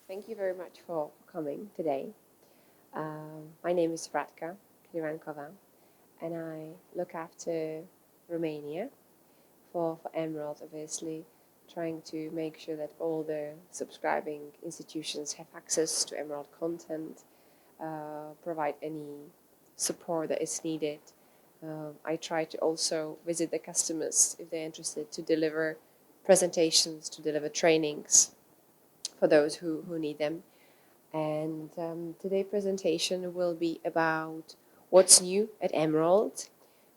Thank you very much for coming today. My name is Radka Krivankova, and I look after Romania for Emerald, obviously, trying to make sure that all the subscribing institutions have access to Emerald content, provide any support that is needed. I try to also visit the customers if they're interested to deliver presentations, to deliver trainings for those who need them. And today's presentation will be about what's new at Emerald,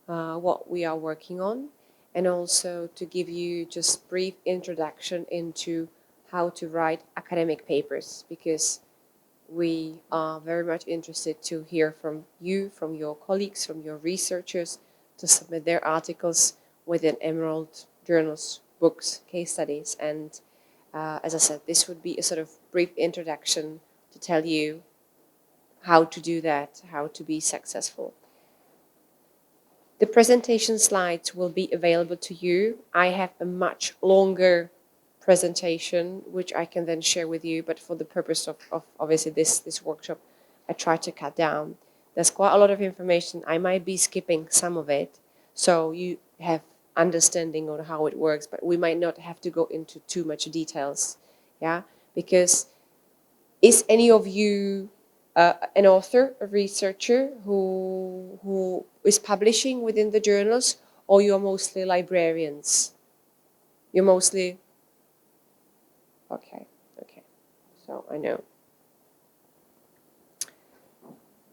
what we are working on, and also to give you just brief introduction into how to write academic papers, because we are very much interested to hear from you, from your colleagues, from your researchers, to submit their articles within Emerald journals, books, case studies. And as I said, this would be a sort of brief introduction to tell you how to do that, how to be successful. The presentation slides will be available to you. I have a much longer presentation, which I can then share with you, but for the purpose of obviously this workshop, I try to cut down. There's quite a lot of information. I might be skipping some of it, so you have understanding on how it works, but we might not have to go into too much details, yeah? Because is any of you an author, a researcher who is publishing within the journals, or you're mostly librarians? You're mostly, okay, so I know.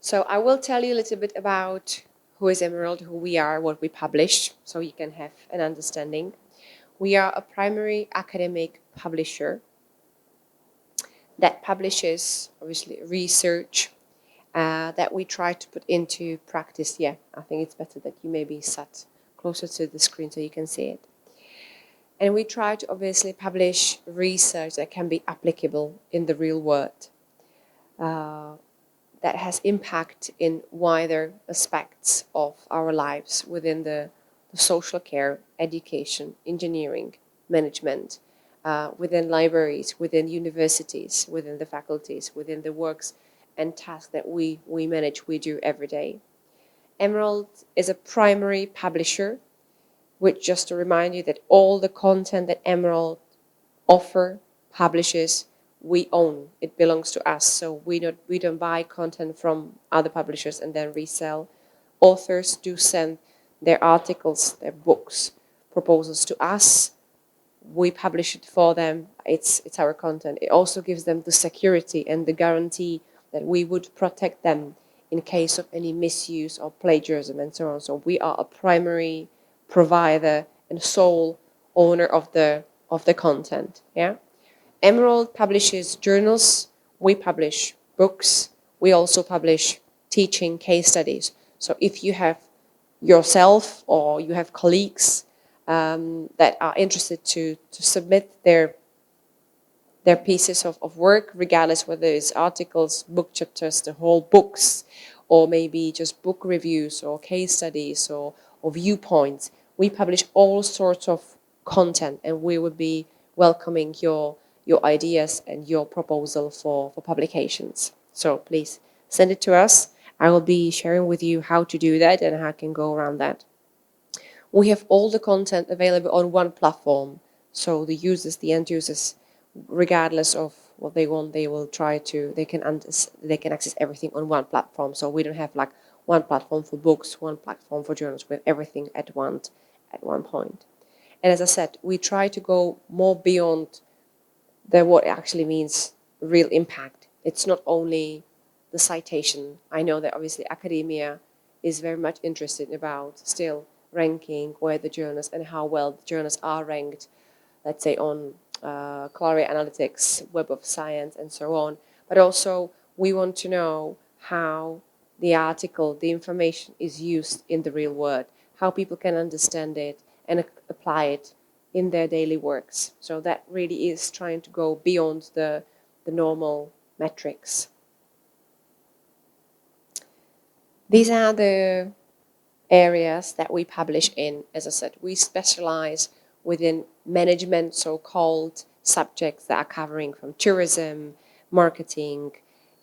So I will tell you a little bit about who is Emerald, who we are, what we publish, so you can have an understanding. We are a primary academic publisher that publishes, obviously, research that we try to put into practice. Yeah, I think it's better that you maybe sat closer to the screen so you can see it. And we try to obviously publish research that can be applicable in the real world, that has impact in wider aspects of our lives within the social care, education, engineering, management, within libraries, within universities, within the faculties, within the works and tasks that we manage, we do every day. Emerald is a primary publisher, which, just to remind you, that all the content that Emerald publishes, we own. It belongs to us, so we don't buy content from other publishers and then resell. Authors do send their articles, their books, proposals to us. We publish it for them. It's our content. It also gives them the security and the guarantee that we would protect them in case of any misuse or plagiarism and so on. So we are a primary provider and sole owner of the content. Yeah. Emerald publishes journals. We publish books. We also publish teaching case studies. So if you have yourself or you have colleagues that are interested to submit their pieces of work, regardless whether it's articles, book chapters, the whole books, or maybe just book reviews or case studies or viewpoints, we publish all sorts of content, and we would be welcoming your ideas and your proposal for publications. So please send it to us. I will be sharing with you how to do that and how I can go around that. We have all the content available on one platform, so the users, the end users, regardless of what they want, they can access everything on one platform. So we don't have like one platform for books, one platform for journals, with everything at one point. And as I said, we try to go more beyond what actually means real impact. It's not only the citation. I know that obviously academia is very much interested about still ranking where the journals and how well the journals are ranked, let's say on Claria Analytics, Web of Science, and so on. But also we want to know how the article, the information is used in the real world, how people can understand it and apply it in their daily works. So that really is trying to go beyond the normal metrics. These are the areas that we publish in. As I said, we specialize within management, so-called subjects that are covering from tourism, marketing,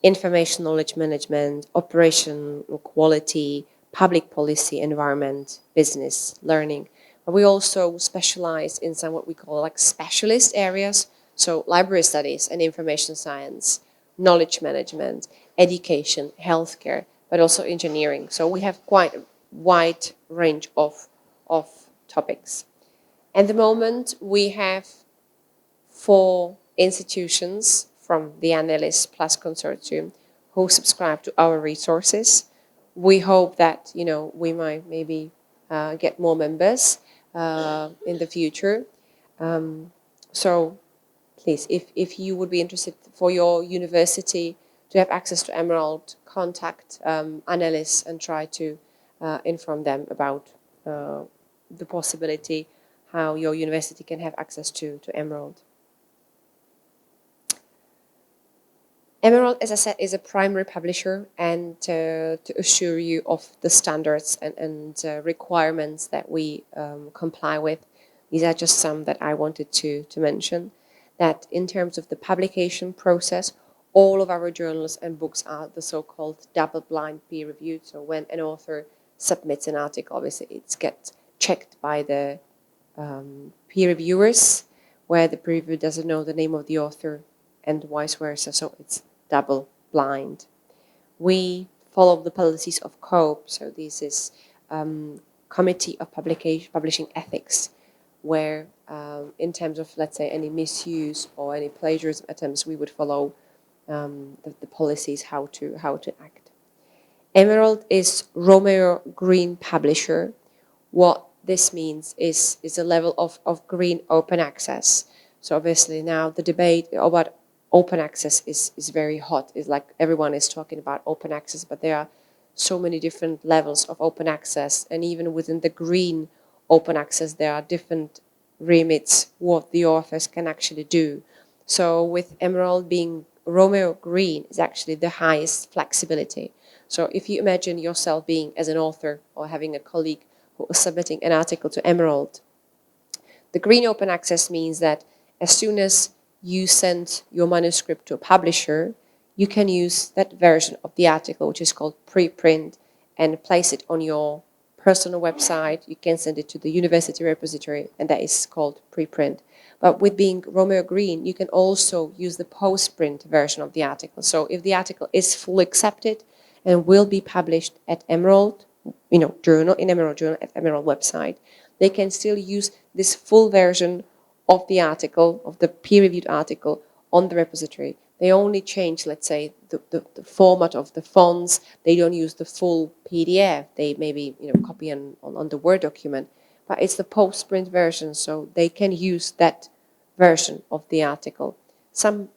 information knowledge management, operation quality, public policy, environment, business, learning. But we also specialize in some what we call like specialist areas, so library studies and information science, knowledge management, education, healthcare, but also engineering. So we have quite a wide range of topics. At the moment, we have 4 institutions from the Annelies Plus Consortium who subscribe to our resources. We hope that, you know, we might maybe get more members in the future. So please, if you would be interested for your university to have access to Emerald, contact Annelies and try to inform them about the possibility how your university can have access to Emerald. Emerald, as I said, is a primary publisher, and to assure you of the standards and requirements that we comply with, these are just some that I wanted to mention, that in terms of the publication process, all of our journals and books are the so-called double-blind peer-reviewed. So when an author submits an article, obviously it gets checked by the peer reviewers, where the peer reviewer doesn't know the name of the author and vice versa. So it's double blind. We follow the policies of COPE, so this is Committee of Publishing Ethics, where in terms of, let's say, any misuse or any plagiarism attempts, we would follow the policies how to act. Emerald is Romeo Green Publisher. What this means is a level of green open access. So obviously now the debate about open access is very hot. It's like everyone is talking about open access, but there are so many different levels of open access, and even within the green open access there are different remits what the authors can actually do. So with Emerald being Romeo Green is actually the highest flexibility. So if you imagine yourself being as an author or having a colleague who is submitting an article to Emerald, the green open access means that as soon as you send your manuscript to a publisher, you can use that version of the article, which is called preprint, and place it on your personal website. You can send it to the university repository, and that is called preprint. But with being Romeo Green, you can also use the postprint version of the article. So if the article is fully accepted and will be published at Emerald, journal, in Emerald Journal, at Emerald website, they can still use this full version of the article, of the peer-reviewed article, on the repository. They only change, let's say, the format of the fonts. They don't use the full PDF. They maybe copy on the Word document, but it's the post-print version, so they can use that version of the article. Some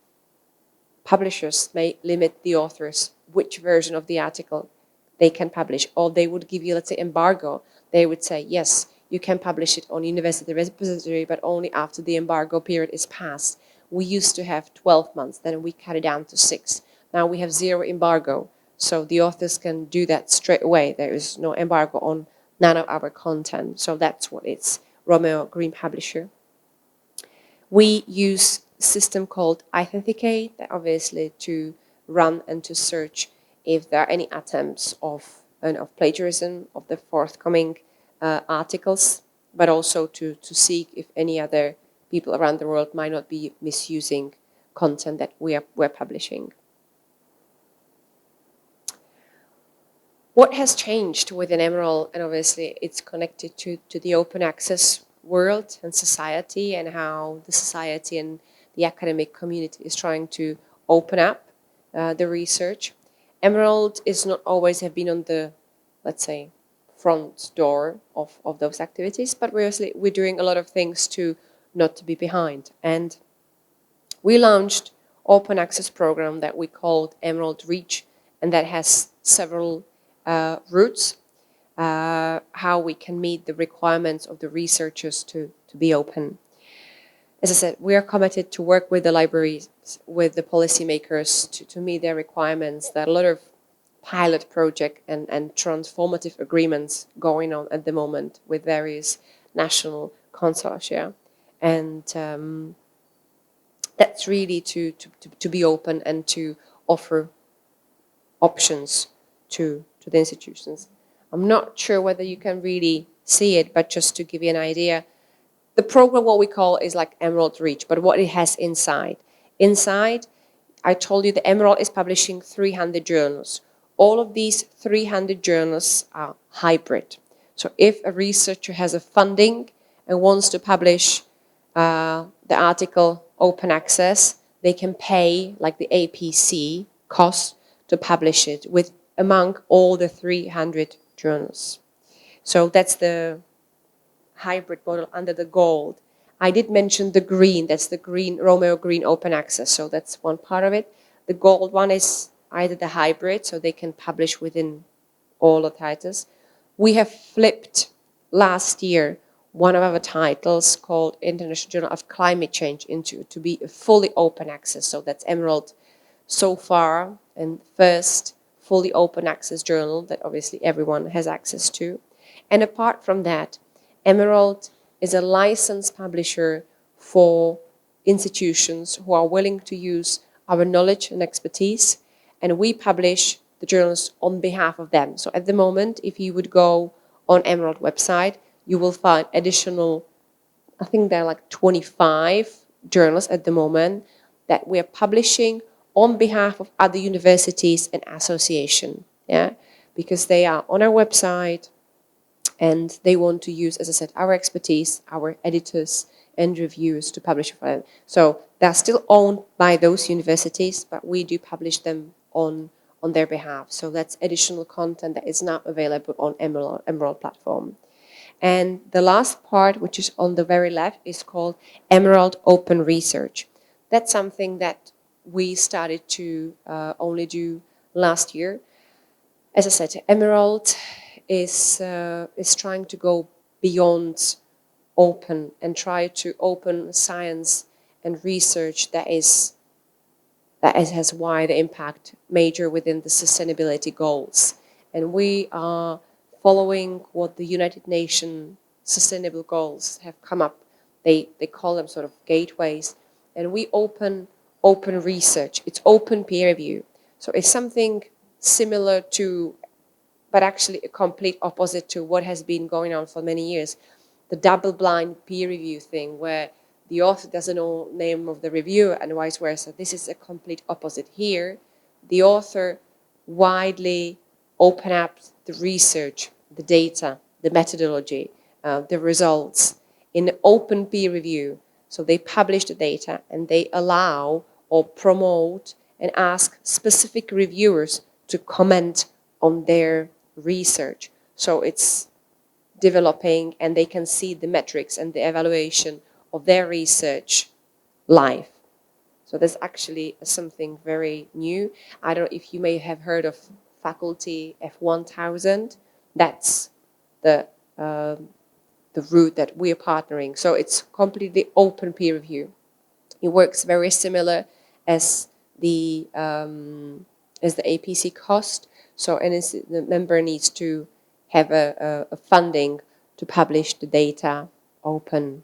publishers may limit the authors which version of the article they can publish, or they would give you, let's say, embargo. They would say, yes, you can publish it on university repository, but only after the embargo period is passed. We used to have 12 months, then we cut it down to 6. Now we have 0 embargo, so the authors can do that straight away. There is no embargo on none of our content, so that's what it's Romeo Green Publisher. We use a system called Authenticate, that obviously to run and to search if there are any attempts of plagiarism of the forthcoming articles, but also to seek if any other people around the world might not be misusing content that we're publishing. What has changed within Emerald, and obviously it's connected to the open access world and society, and how the society and the academic community is trying to open up the research. Emerald is not always have been on the, let's say, front door of those activities, but we're doing a lot of things to not to be behind. And we launched open access program that we called Emerald Reach, and that has several routes how we can meet the requirements of the researchers to be open. As I said, we are committed to work with the libraries, with the policymakers to meet their requirements. There are a lot of pilot project and transformative agreements going on at the moment with various national consortia. And That's really to be open and to offer options to the institutions. I'm not sure whether you can really see it, but just to give you an idea, the program, what we call, is like Emerald Reach, but what it has inside. Inside, I told you the Emerald is publishing 300 journals. All of these 300 journals are hybrid. So if a researcher has a funding and wants to publish the article open access, they can pay like the APC cost to publish it with among all the 300 journals. So that's the hybrid model under the gold. I did mention the green, that's the green, Romeo Green open access, so that's one part of it. The gold one is either the hybrid, so they can publish within all the titles. We have flipped last year one of our titles called International Journal of Climate Change into to be a fully open access, so that's Emerald so far, and first fully open access journal that obviously everyone has access to. And apart from that, Emerald is a licensed publisher for institutions who are willing to use our knowledge and expertise, and we publish the journals on behalf of them. So at the moment, if you would go on Emerald website, you will find additional, I think there are like 25 journals at the moment that we are publishing on behalf of other universities and associations, yeah, because they are on our website and they want to use, as I said, our expertise, our editors and reviewers to publish for them. So they're still owned by those universities, but we do publish them on their behalf. So that's additional content that is not available on Emerald platform. And the last part, which is on the very left, is called Emerald Open Research. That's something that we started to only do last year. As I said, Emerald is trying to go beyond open and try to open science and research that has wider impact, major within the sustainability goals. And we are following what the United Nations Sustainable Goals have come up. They call them sort of gateways. And we open research. It's open peer review. So it's something similar to, but actually a complete opposite to what has been going on for many years. The double-blind peer review thing, where the author doesn't know the name of the reviewer and vice versa. This is a complete opposite. Here, the author widely open up the research, the data, the methodology, the results in open peer review. So they publish the data and they allow or promote and ask specific reviewers to comment on their research. So it's developing and they can see the metrics and the evaluation of their research live. So there's actually something very new. I don't know if you may have heard of Faculty F1000. That's the route that we're partnering. So it's completely open peer review. It works very similar as the APC cost. So the member needs to have a funding to publish the data open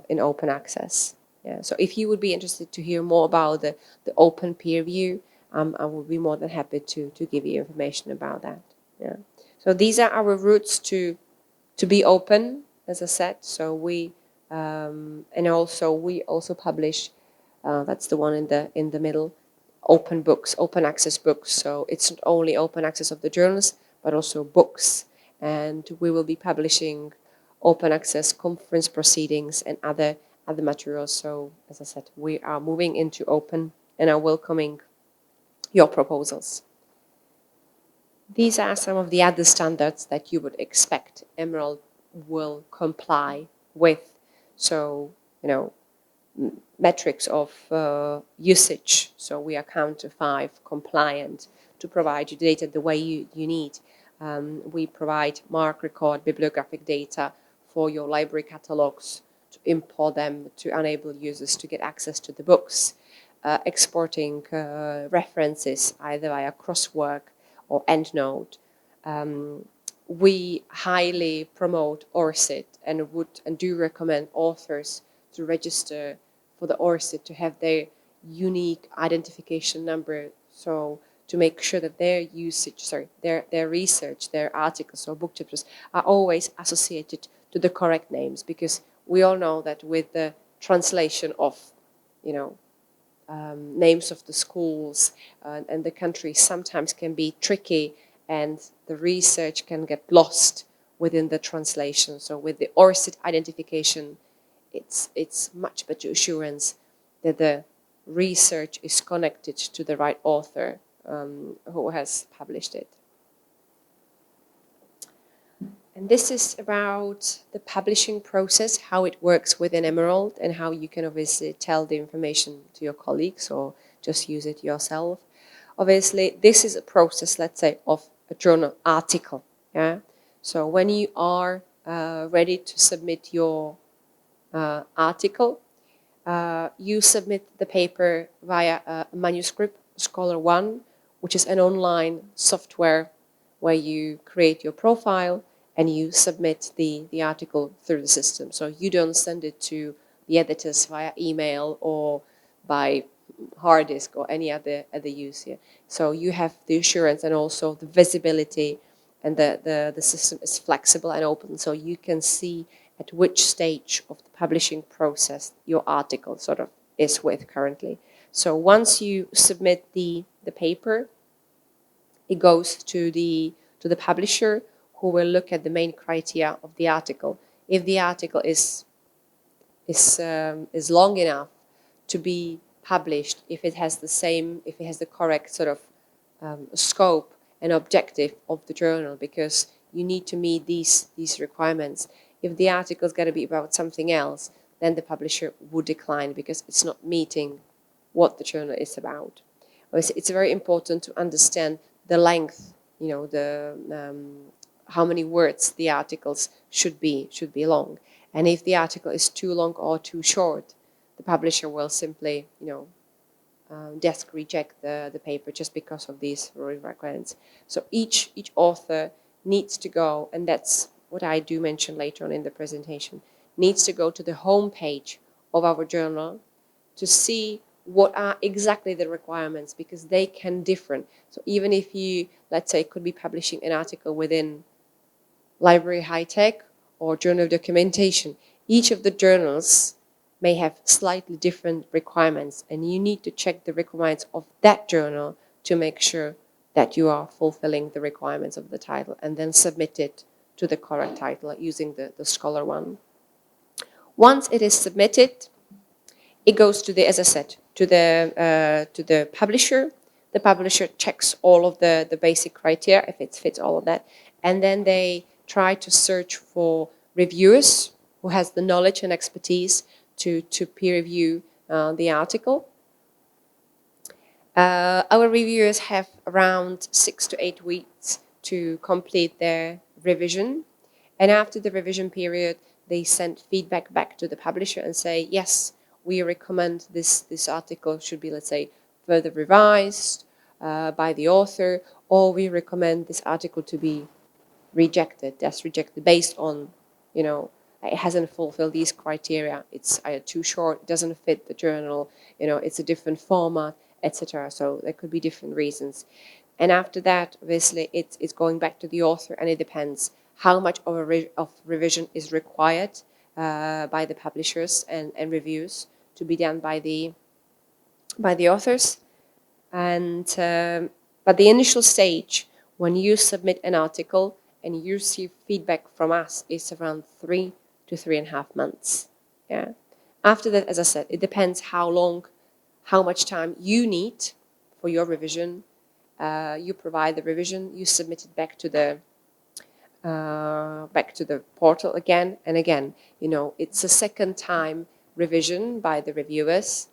in open access. Yeah. So if you would be interested to hear more about the open peer review, I would be more than happy to give you information about that. Yeah. So these are our routes to be open, as I said. So we and also we also publish. That's the one in the middle. Open books, open access books. So it's not only open access of the journals, but also books. And we will be publishing open access conference proceedings and other materials. So as I said, we are moving into open and are welcoming your proposals. These are some of the other standards that you would expect Emerald will comply with. So, metrics of usage. So we are Counter 5 compliant to provide you data the way you need. We provide MARC record bibliographic data for your library catalogs to import them to enable users to get access to the books, exporting references either via crosswork or EndNote. We highly promote ORCID and do recommend authors to register for the ORCID to have their unique identification number, so to make sure that their research, their articles or book chapters are always associated to the correct names, because we all know that with the translation of, names of the schools and the countries sometimes can be tricky, and the research can get lost within the translation. So with the ORCID identification, it's much better assurance that the research is connected to the right author who has published it. And this is about the publishing process, how it works within Emerald, and how you can obviously tell the information to your colleagues or just use it yourself. Obviously, this is a process, let's say, of a journal article. Yeah. So when you are ready to submit your article, you submit the paper via Manuscript Scholar 1, which is an online software where you create your profile and you submit the article through the system. So you don't send it to the editors via email or by hard disk or any other use here. So you have the assurance and also the visibility, and the system is flexible and open, so you can see at which stage of the publishing process your article sort of is with currently. So once you submit the paper, it goes to the publisher, who will look at the main criteria of the article. If the article is long enough to be published, if it has the correct sort of scope and objective of the journal, because you need to meet these requirements. If the article is going to be about something else, then the publisher would decline because it's not meeting what the journal is about. It's very important to understand the length, how many words the articles should be long. And if the article is too long or too short, the publisher will simply, desk reject the paper just because of these requirements. So each author needs to go, and that's what I do mention later on in the presentation, needs to go to the home page of our journal to see what are exactly the requirements, because they can differ. So even if you, let's say, could be publishing an article within Library High Tech or Journal of Documentation, each of the journals may have slightly different requirements, and you need to check the requirements of that journal to make sure that you are fulfilling the requirements of the title, and then submit it to the correct title using the Scholar one. Once it is submitted, it goes to the, as I said, to the publisher. The publisher checks all of the basic criteria, if it fits all of that, and then they try to search for reviewers who has the knowledge and expertise to peer review the article. Our reviewers have around 6 to 8 weeks to complete their revision, and after the revision period, they send feedback back to the publisher and say, yes, we recommend this article should be, let's say, further revised by the author, or we recommend this article to be rejected, that's rejected based on, it hasn't fulfilled these criteria. It's either too short, it doesn't fit the journal, it's a different format, etc. So there could be different reasons. And after that, obviously, it's going back to the author, and it depends how much of revision is required by the publishers and reviews to be done by the authors. And but the initial stage, when you submit an article and you receive feedback from us, is around 3 to 3.5 months. Yeah. After that, as I said, it depends how much time you need for your revision. You provide the revision, you submit it back to the portal again and again. It's a second time revision by the reviewers,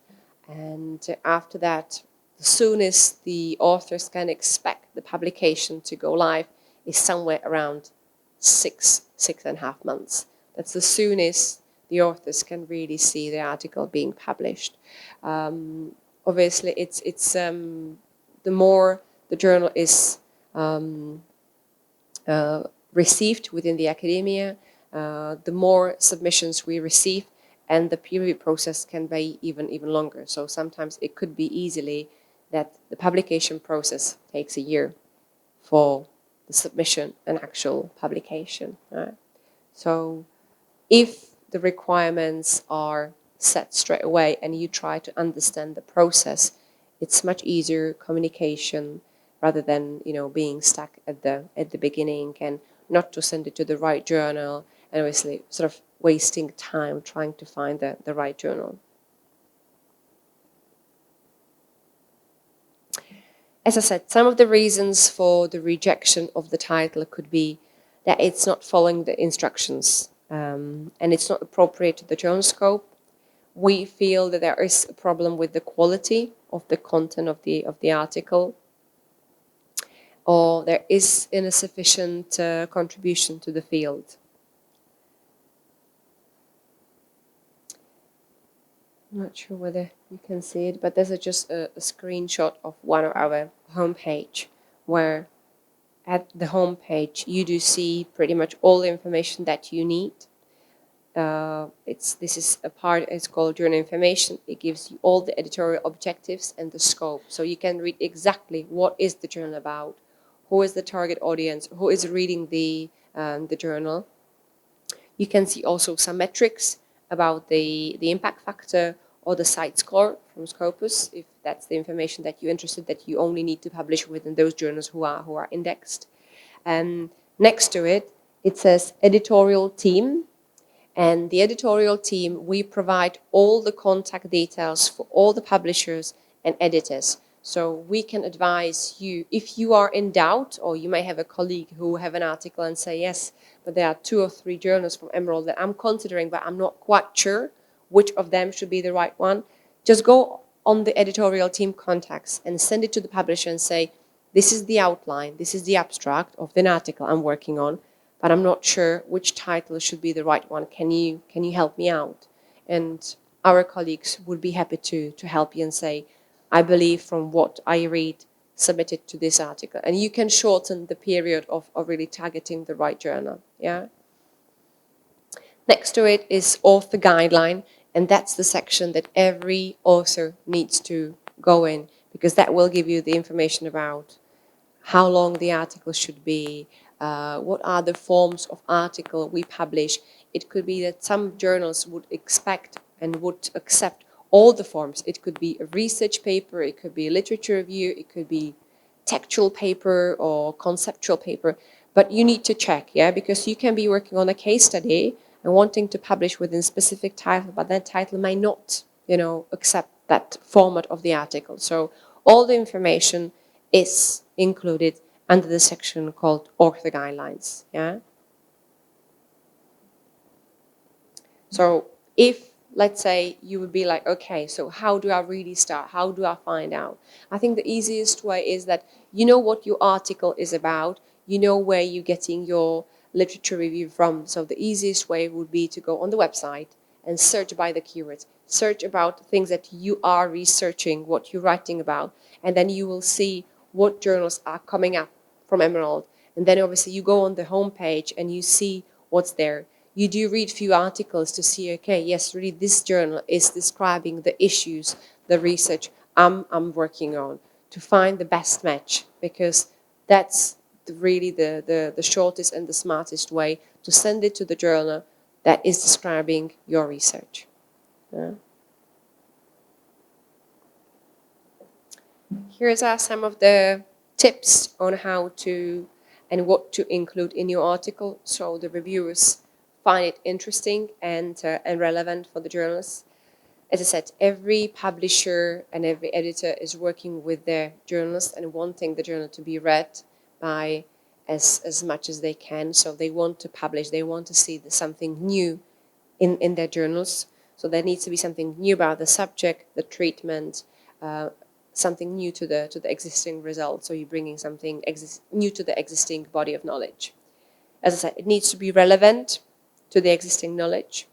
and after that, the soonest the authors can expect the publication to go live is somewhere around 6.5 months. That's the soonest the authors can really see the article being published. Obviously, it's the more the journal is received within the academia, the more submissions we receive, and the peer review process can be even longer. So sometimes it could be easily that the publication process takes a year for the submission and actual publication. Right? So if the requirements are set straight away and you try to understand the process, it's much easier communication rather than being stuck at the beginning and not to send it to the right journal, and obviously sort of wasting time trying to find the right journal. As I said, some of the reasons for the rejection of the title could be that it's not following the instructions and it's not appropriate to the journal scope. We feel that there is a problem with the quality of the content of the article, or there is insufficient contribution to the field. I'm not sure whether you can see it, but there's just a screenshot of one of our homepage, where at the homepage you do see pretty much all the information that you need. This is a part, it's called journal information. It gives you all the editorial objectives and the scope. So you can read exactly what is the journal about, who is the target audience, who is reading the journal. You can see also some metrics about the impact factor or the site score from Scopus, if that's the information that you're interested, that you only need to publish within those journals who are indexed. And next to it, it says editorial team. And the editorial team, we provide all the contact details for all the publishers and editors. So we can advise you if you are in doubt, or you may have a colleague who have an article and say, yes, but there are 2 or 3 journals from Emerald that I'm considering, but I'm not quite sure which of them should be the right one. Just go on the editorial team contacts and send it to the publisher and say, this is the outline, this is the abstract of the article I'm working on, but I'm not sure which title should be the right one. Can you help me out? And our colleagues would be happy to help you and say, I believe from what I read, submit it to this article. And you can shorten the period of really targeting the right journal. Yeah. Next to it is author guideline, and that's the section that every author needs to go in, because that will give you the information about how long the article should be, what are the forms of article we publish. It could be that some journals would expect and would accept all the forms. It could be a research paper, it could be a literature review, it could be textual paper or conceptual paper, but you need to check, yeah, because you can be working on a case study and wanting to publish within a specific title, but that title may not, accept that format of the article. So all the information is included under the section called author guidelines, yeah. So if, let's say, you would be like, okay, so how do I really start? How do I find out? I think the easiest way is that you know what your article is about, you know where you're getting your literature review from. So the easiest way would be to go on the website and search by the keywords, search about things that you are researching, what you're writing about, and then you will see what journals are coming up from Emerald. And then obviously you go on the homepage and you see what's there. You do read few articles to see, okay, yes, really this journal is describing the issues, the research I'm working on, to find the best match, because that's really the shortest and the smartest way to send it to the journal that is describing your research. Yeah. Here's some of the tips on how to and what to include in your article, so the reviewers find it interesting and relevant for the journalists. As I said, every publisher and every editor is working with their journalists and wanting the journal to be read by as much as they can. So they want to publish, they want to see something new in their journals. So there needs to be something new about the subject, the treatment, something new to the existing results. So you're bringing something new to the existing body of knowledge. As I said, it needs to be relevant to the existing knowledge.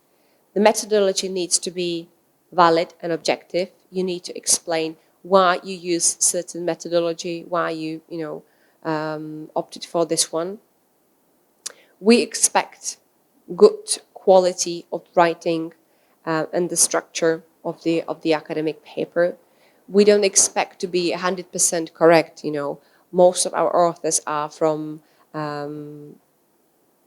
The methodology needs to be valid and objective. You need to explain why you use certain methodology, why you opted for this one. We expect good quality of writing. and the structure of the academic paper. We don't expect to be 100% correct. Most of our authors are from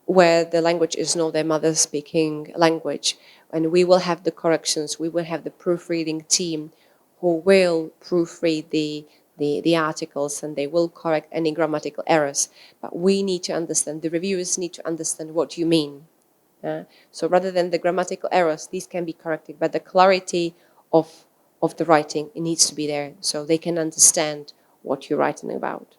where the language is not their mother speaking language, and we will have the corrections. We will have the proofreading team who will proofread the articles, and they will correct any grammatical errors. But we need to understand, the reviewers need to understand what you mean. So rather than the grammatical errors, these can be corrected, but the clarity of the writing, it needs to be there so they can understand what you're writing about.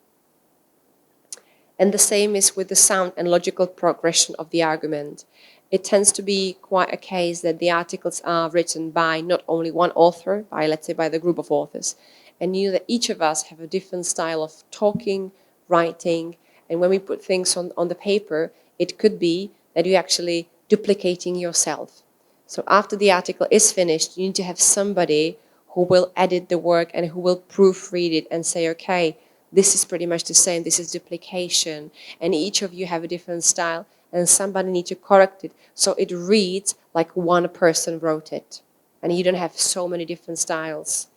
And the same is with the sound and logical progression of the argument. It tends to be quite a case that the articles are written by not only one author, by, let's say, by the group of authors. And that each of us have a different style of talking, writing, and when we put things on the paper, it could be that you're actually duplicating yourself. So after the article is finished, you need to have somebody who will edit the work and who will proofread it and say, okay, this is pretty much the same, this is duplication, and each of you have a different style, and somebody needs to correct it so it reads like one person wrote it, and you don't have so many different styles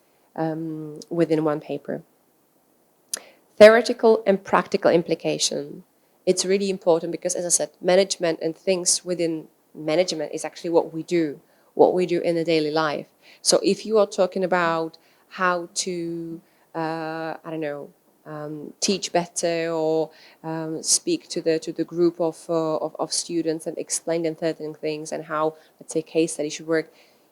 within one paper. Theoretical and practical implication. It's really important because, as I said, management and things within management is actually what we do in the daily life. So if you are talking about how to, teach better or speak to the group of students and explain them certain things and how, let's say, case study should work,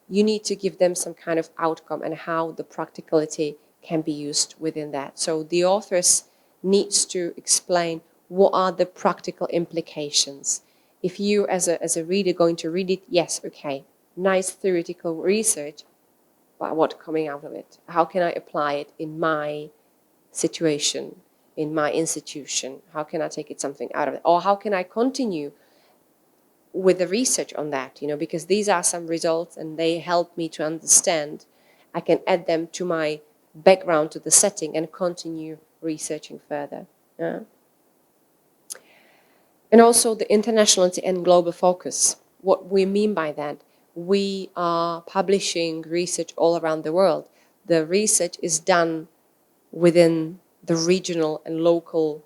you need to give them some kind of outcome and how the practicality can be used within that. So the authors needs to explain what are the practical implications. If you as a reader going to read it, yes, okay, nice theoretical research, but what coming out of it? How can I apply it in my situation, in my institution? How can I take something out of it? Or how can I continue with the research on that? Because these are some results and they help me to understand. I can add them to my background, to the setting, and continue researching further. And also the internationality and global focus. What we mean by that, we are publishing research all around the world. The research is done within the regional and local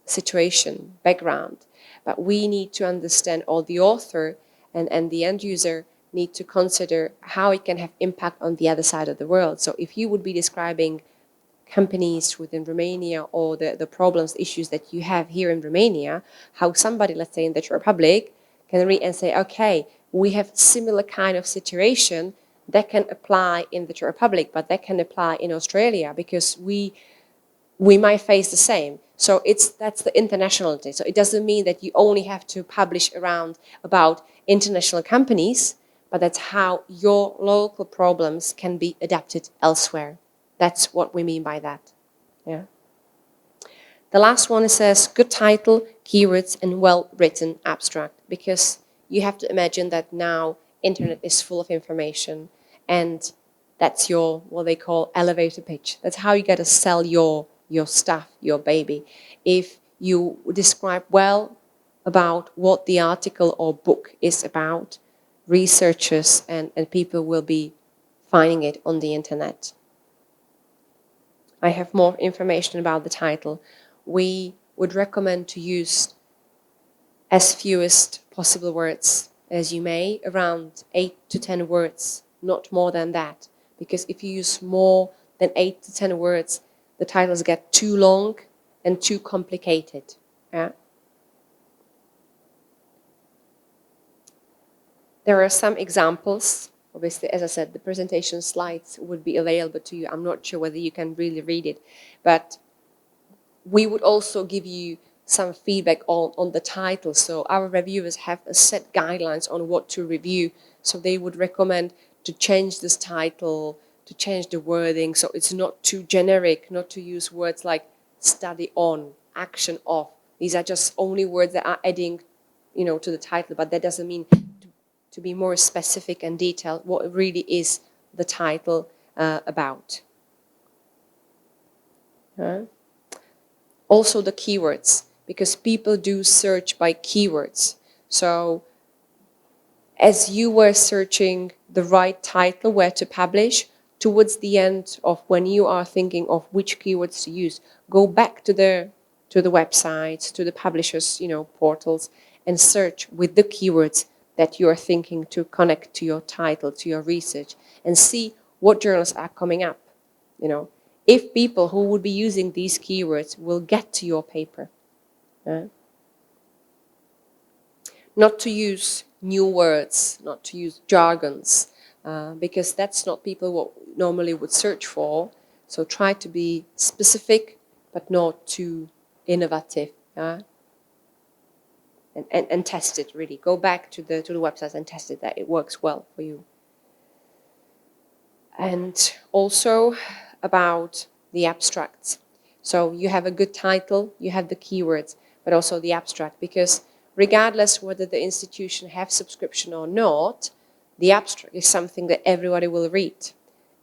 situation, background. But we need to understand, or the author and the end user need to consider how it can have impact on the other side of the world. So if you would be describing companies within Romania or the problems, issues that you have here in Romania, how somebody, let's say in the Czech Republic, can read and say, okay, we have similar kind of situation that can apply in the Czech Republic, but that can apply in Australia because we might face the same. So that's the internationality. So it doesn't mean that you only have to publish about international companies, but that's how your local problems can be adapted elsewhere. That's what we mean by that. Yeah. The last one says good title, keywords, and well-written abstract, because you have to imagine that now internet is full of information, and that's your, what they call, elevator pitch. That's how you got to sell your stuff, your baby. If you describe well about what the article or book is about, researchers and people will be finding it on the internet. I have more information about the title. We would recommend to use as fewest possible words as you may, around 8 to 10 words, not more than that. Because if you use more than 8 to 10 words, the titles get too long and too complicated. Yeah? There are some examples. Obviously, as I said, the presentation slides would be available to you. I'm not sure whether you can really read it, but we would also give you some feedback on the title. So our reviewers have a set guidelines on what to review. So they would recommend to change this title, to change the wording, so it's not too generic, not to use words like study on, action off. These are just only words that are adding, to the title, but that doesn't mean to be more specific and detailed what really is the title about. Also the keywords, because people do search by keywords. So as you were searching the right title where to publish, towards the end of when you are thinking of which keywords to use, go back to the websites, to the publishers, portals, and search with the keywords that you are thinking to connect to your title, to your research, and see what journals are coming up. If people who would be using these keywords will get to your paper. Not to use new words, not to use jargons, because that's not people what normally would search for. So try to be specific, but not too innovative. And test it, really. Go back to the websites and test it, that it works well for you. And also about the abstracts. So you have a good title, you have the keywords, but also the abstract, because regardless whether the institution have subscription or not, the abstract is something that everybody will read.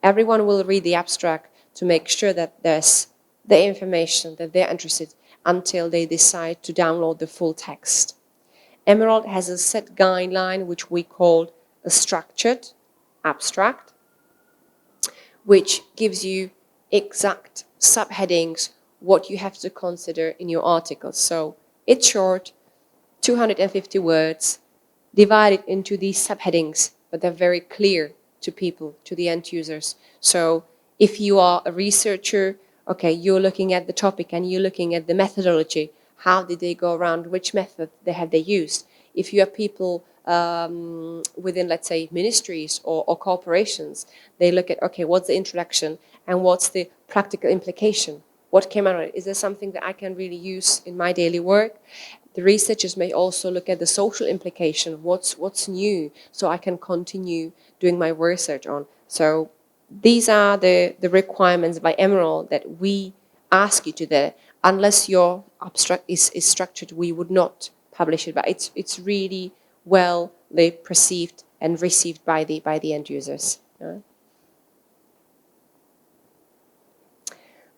Everyone will read the abstract to make sure that there's the information that they're interested until they decide to download the full text. Emerald has a set guideline which we call a structured abstract, which gives you exact subheadings, what you have to consider in your article. So it's short, 250 words, divided into these subheadings, but they're very clear to people, to the end users. So if you are a researcher, okay, you're looking at the topic and you're looking at the methodology. How did they go around? Which method have they used? If you have people within, let's say, ministries or corporations, they look at, okay, what's the introduction and what's the practical implication? What came out of it? Is there something that I can really use in my daily work? The researchers may also look at the social implication. What's new, so I can continue doing my research on. So these are the requirements by Emerald that we ask you to do. Unless your abstract is structured, we would not publish it. But it's really well perceived and received by the end users.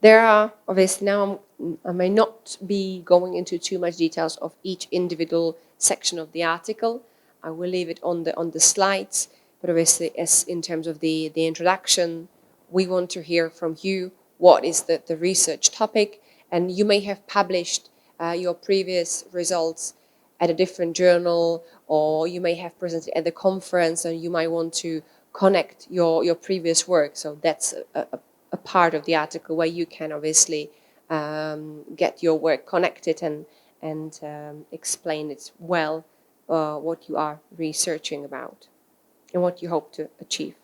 There are, obviously, now I may not be going into too much details of each individual section of the article. I will leave it on the slides. But obviously, as in terms of the introduction, we want to hear from you what is the research topic. And you may have published your previous results at a different journal, or you may have presented at the conference and you might want to connect your previous work. So that's a part of the article where you can obviously get your work connected and explain it well, what you are researching about and what you hope to achieve.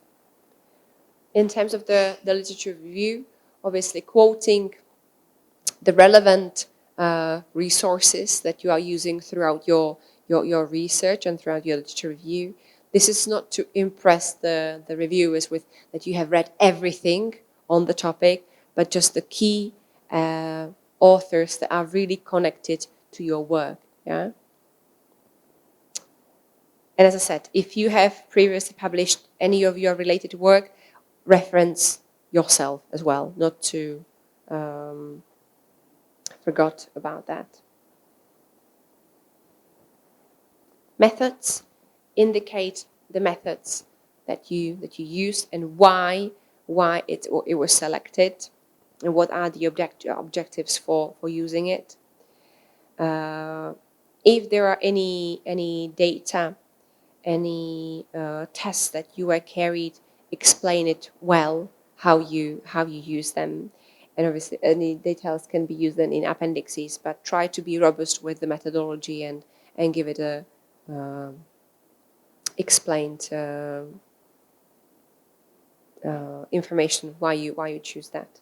In terms of the literature review, obviously quoting the relevant resources that you are using throughout your research and throughout your literature review. This is not to impress the reviewers with that you have read everything on the topic, but just the key authors that are really connected to your work. Yeah. And as I said, if you have previously published any of your related work, reference yourself as well, not to forgot about that. Methods indicate the methods that you used and why it was selected, and what are the objectives for using it. If there are any data, any tests that you were carried, explain it well, how you use them. And obviously any details can be used then in appendices, but try to be robust with the methodology and give it a explained information why you choose that.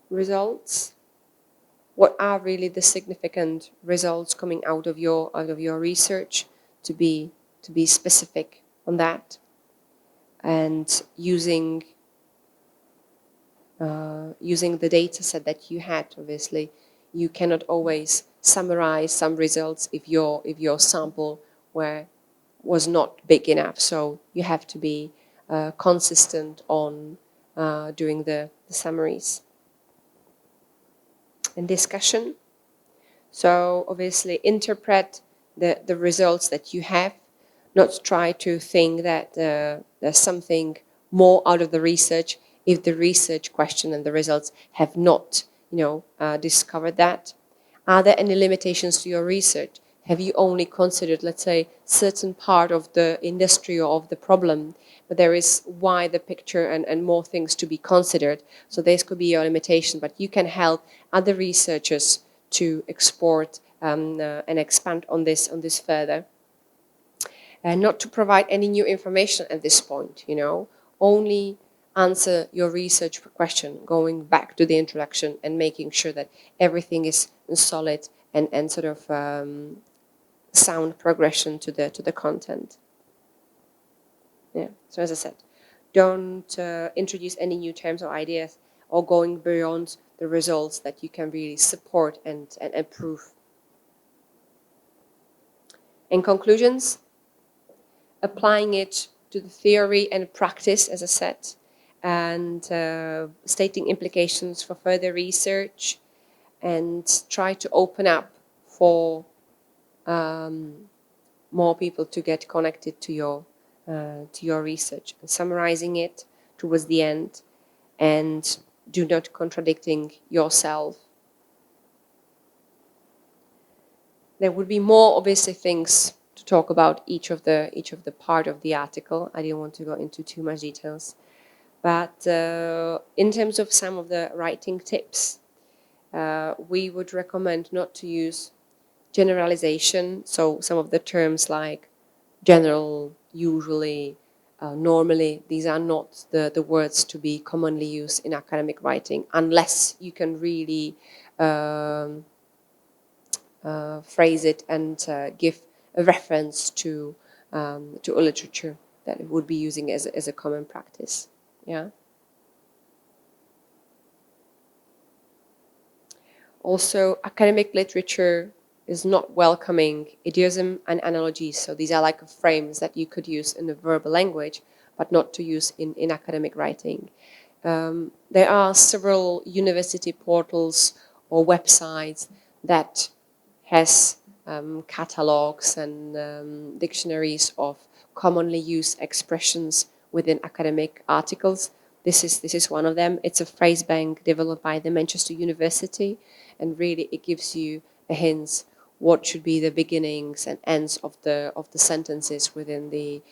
Results. What are really the significant results coming out of your research? To be specific on that, and using the data set that you had. Obviously, you cannot always summarize some results if your sample was not big enough. So you have to be consistent on doing the summaries. And discussion. So obviously interpret the results that you have, not try to think that there's something more out of the research if the research question and the results have not, discovered that. Are there any limitations to your research? Have you only considered, let's say, certain part of the industry or of the problem, but there is wider picture and more things to be considered? So this could be your limitation, but you can help other researchers to export and expand on this further. And not to provide any new information at this point, only answer your research question, going back to the introduction and making sure that everything is solid and sort of sound progression to the content. Yeah. So as I said, don't introduce any new terms or ideas or going beyond the results that you can really support and prove. In conclusions, applying it to the theory and practice, as I said, and stating implications for further research, and try to open up for more people to get connected to your research, and summarizing it towards the end, and do not contradicting yourself. There would be more obviously things to talk about each of the part of the article. I didn't want to go into too much details, but in terms of some of the writing tips, we would recommend not to use generalization. So some of the terms like general, usually, normally, these are not the words to be commonly used in academic writing, unless you can really phrase it and give a reference to a literature that it would be using as a common practice. Yeah. Also, academic literature is not welcoming idiom and analogies. So these are like frames that you could use in the verbal language, but not to use in academic writing. There are several university portals or websites that has catalogs and dictionaries of commonly used expressions within academic articles. This is one of them. It's a phrase bank developed by the Manchester University, and really it gives you a hint what should be the beginnings and ends of the sentences within the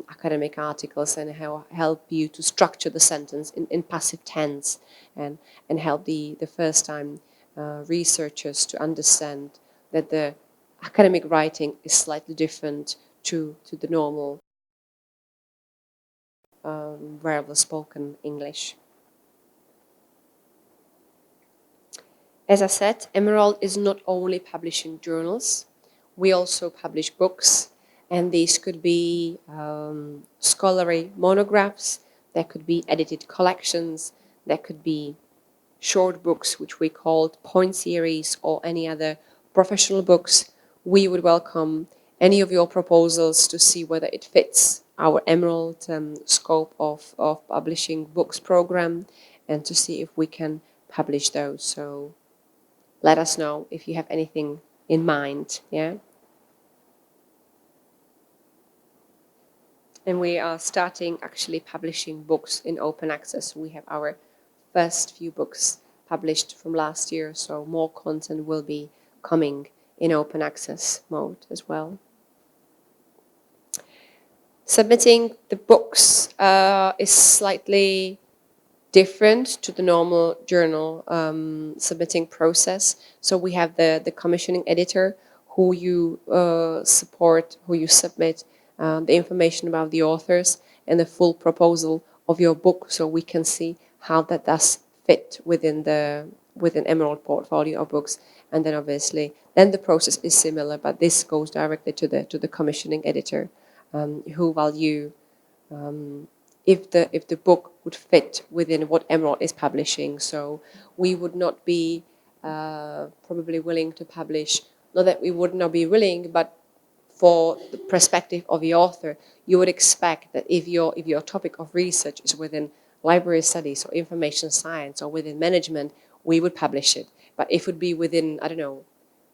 academic articles, and help you to structure the sentence in passive tense, and help the first time researchers to understand that the academic writing is slightly different to the normal verbal spoken English. As I said, Emerald is not only publishing journals, we also publish books, and these could be scholarly monographs, there could be edited collections, there could be short books, which we called point series, or any other professional books. We would welcome any of your proposals to see whether it fits our Emerald scope of publishing books program, and to see if we can publish those. So let us know if you have anything in mind. Yeah. And we are starting actually publishing books in open access. We have our first few books published from last year, so more content will be coming in open access mode as well. Submitting the books is slightly different to the normal journal submitting process. So we have the commissioning editor who you support, who you submit the information about the authors and the full proposal of your book, so we can see how that does fit within Emerald portfolio of books. And then obviously, then the process is similar, but this goes directly to the commissioning editor, who value if the book would fit within what Emerald is publishing. So we would not be probably willing to publish, not that we would not be willing, but for the perspective of the author, you would expect that if your topic of research is within library studies or information science or within management, we would publish it. But if it would be within, I don't know,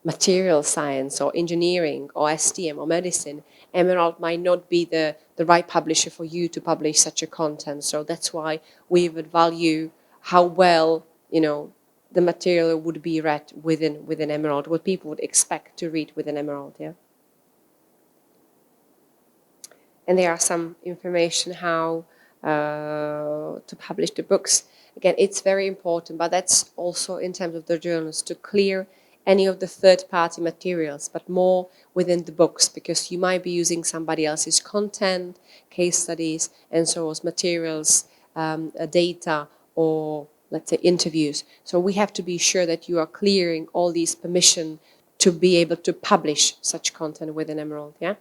material science or engineering or STM or medicine, Emerald might not be the right publisher for you to publish such a content. So that's why we would value how well, the material would be read within Emerald, what people would expect to read within Emerald, yeah. And there are some information how to publish the books. Again, it's very important, but that's also in terms of the journals to clear any of the third-party materials, but more within the books, because you might be using somebody else's content, case studies, and so on, materials, data, or let's say interviews. So we have to be sure that you are clearing all these permission to be able to publish such content within Emerald, yeah?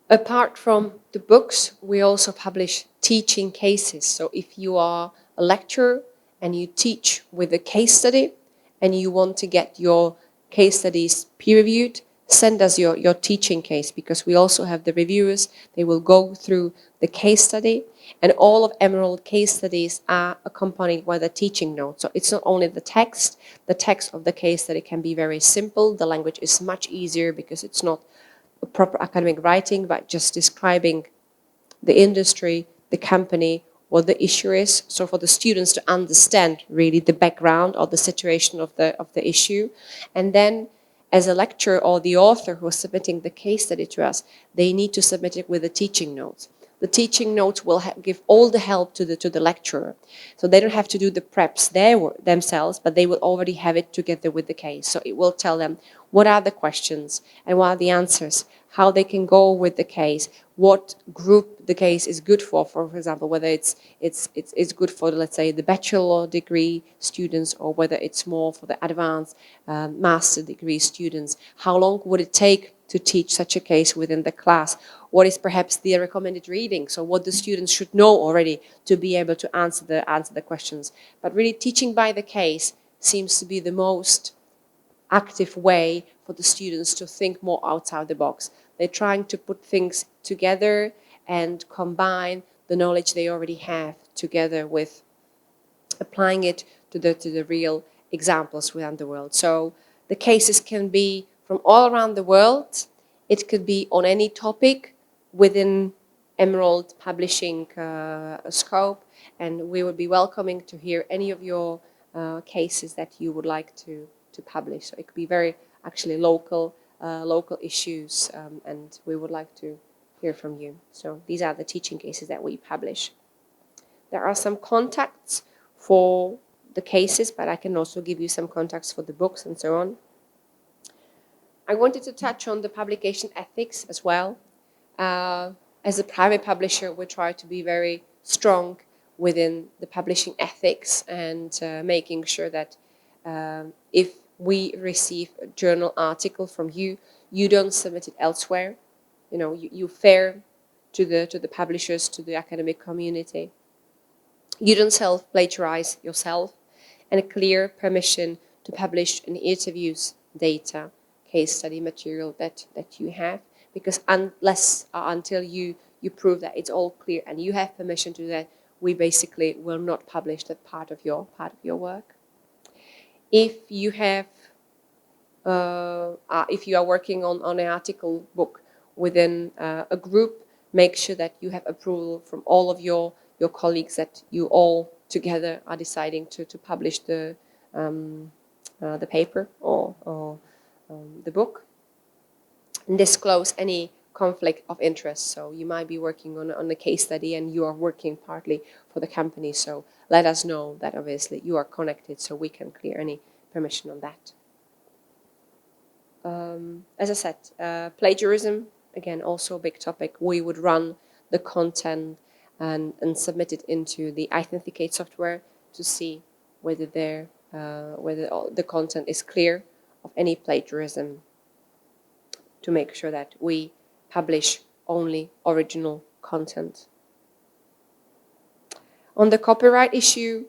Apart from the books, we also publish teaching cases. So if you are a lecturer and you teach with a case study and you want to get your case studies peer-reviewed, send us your teaching case, because we also have the reviewers. They will go through the case study, and all of Emerald case studies are accompanied by the teaching notes. So it's not only the text of the case study can be very simple. The language is much easier because it's not proper academic writing, but just describing the industry, the company, what the issue is. So for the students to understand really the background or the situation of the issue. And then as a lecturer or the author who is submitting the case study to us, they need to submit it with the teaching notes. The teaching notes will give all the help to the lecturer. So they don't have to do the preps themselves, but they will already have it together with the case. So it will tell them what are the questions and what are the answers, how they can go with the case, what group the case is good for example, whether it's good for, let's say, the bachelor degree students, or whether it's more for the advanced master degree students. How long would it take to teach such a case within the class? What is perhaps the recommended reading? So what the students should know already to be able to answer the questions. But really teaching by the case seems to be the most active way for the students to think more outside the box. They're trying to put things together and combine the knowledge they already have together with applying it to the real examples around the world. So the cases can be from all around the world. It could be on any topic within Emerald publishing scope, and we would be welcoming to hear any of your cases that you would like to publish. So it could be very actually local issues, and we would like to hear from you. So these are the teaching cases that we publish. There are some contacts for the cases, but I can also give you some contacts for the books and so on. I wanted to touch on the publication ethics as well. As a private publisher, we try to be very strong within the publishing ethics and making sure that if we receive a journal article from you, you don't submit it elsewhere. You fair to the publishers, to the academic community. You don't self-plagiarize yourself, and a clear permission to publish an interviews, data, case study material that you have, because until you prove that it's all clear and you have permission to do that, we basically will not publish that part of your work. If you have, if you are working on an article book within a group, make sure that you have approval from all of your colleagues, that you all together are deciding to publish the paper or the book, and disclose any conflict of interest. So you might be working on a case study and you are working partly for the company. So let us know that obviously you are connected, so we can clear any permission on that. As I said, plagiarism, again, also a big topic. We would run the content and submit it into the Authenticate software to see whether the content is clear of any plagiarism, to make sure that we publish only original content. On the copyright issue,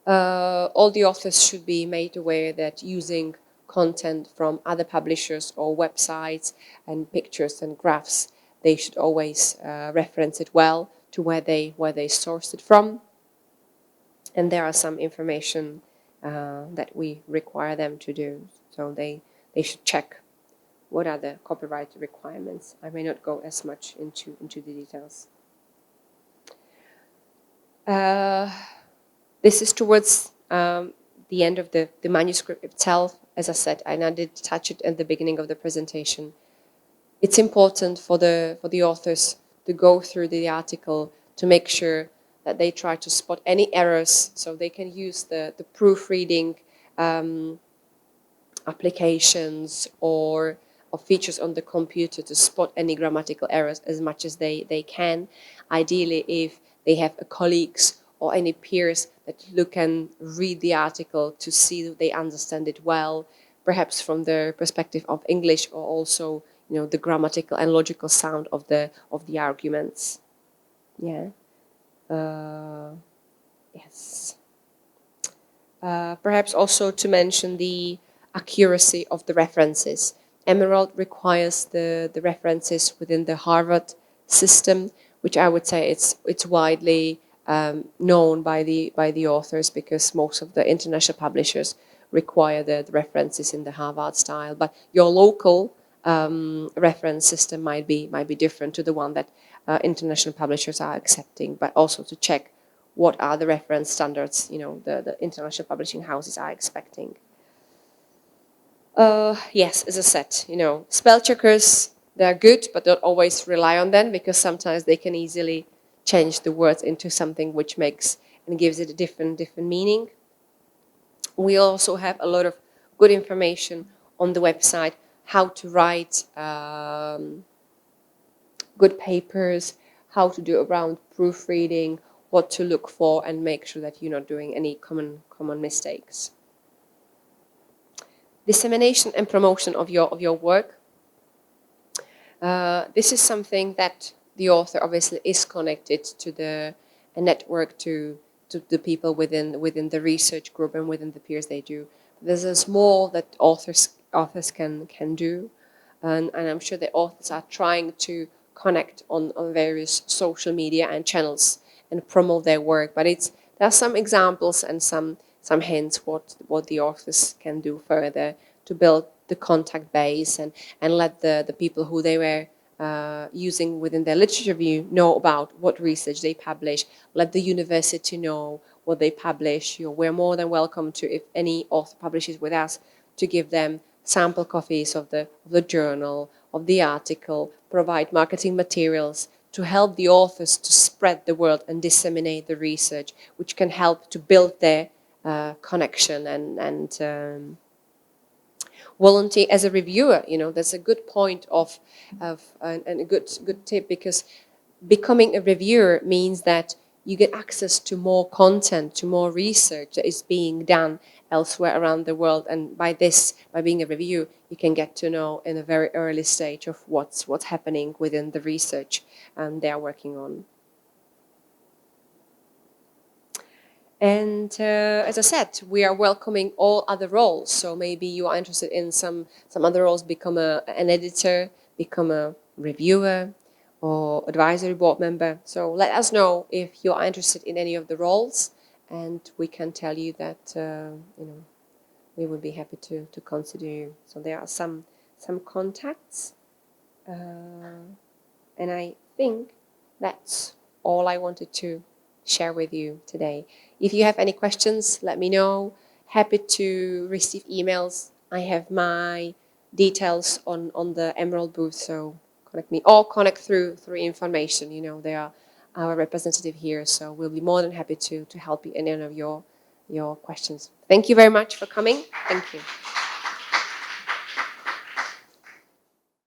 all the authors should be made aware that using content from other publishers or websites and pictures and graphs, they should always reference it well to where they sourced it from. And there are some information that we require them to do. So they should check what are the copyright requirements. I may not go as much into the details. This is towards the end of the manuscript itself. As I said, and I did touch it at the beginning of the presentation. It's important for the authors to go through the article to make sure that they try to spot any errors, so they can use the proofreading applications or features on the computer to spot any grammatical errors as much as they can. Ideally, if they have colleagues or any peers that look and read the article to see that they understand it well, perhaps from the perspective of English, or also the grammatical and logical sound of the arguments. Yeah. Yes. Perhaps also to mention the accuracy of the references. Emerald requires the references within the Harvard system, which I would say it's widely known by the authors, because most of the international publishers require the references in the Harvard style. But your local reference system might be different to the one that international publishers are accepting, but also to check what are the reference standards the international publishing houses are expecting. Yes, as I said, spell checkers, they're good, but don't always rely on them, because sometimes they can easily change the words into something which makes and gives it a different meaning. We also have a lot of good information on the website, how to write good papers, how to do around proofreading, what to look for, and make sure that you're not doing any common mistakes. Dissemination and promotion of your work. This is something that the author obviously is connected to a network, to the people within the research group and within the peers they do. There's more that authors can do, and I'm sure the authors are trying to connect on various social media and channels and promote their work. But there are some examples and some hints what the authors can do further to build the contact base and let the people who they were using within their literature review know about what research they publish. Let the university know what they publish. We're more than welcome to, if any author publishes with us, to give them sample copies of the journal, of the article, provide marketing materials to help the authors to spread the word and disseminate the research, which can help to build their connection and volunteer as a reviewer. That's a good point and a good tip, because becoming a reviewer means that you get access to more content, to more research that is being done elsewhere around the world. And by being a reviewer, you can get to know in a very early stage of what's happening within the research they are working on. And as I said, we are welcoming all other roles. So maybe you are interested in some other roles, become an editor, become a reviewer, or advisory board member. So let us know if you are interested in any of the roles, and we can tell you that we would be happy to consider you. So there are some contacts, and I think that's all I wanted to share with you today. If you have any questions, let me know. Happy to receive emails. I have my details on the Emerald booth, so connect me or connect through information. They are our representative here, so we'll be more than happy to help you in any of your questions. Thank you very much for coming. Thank you.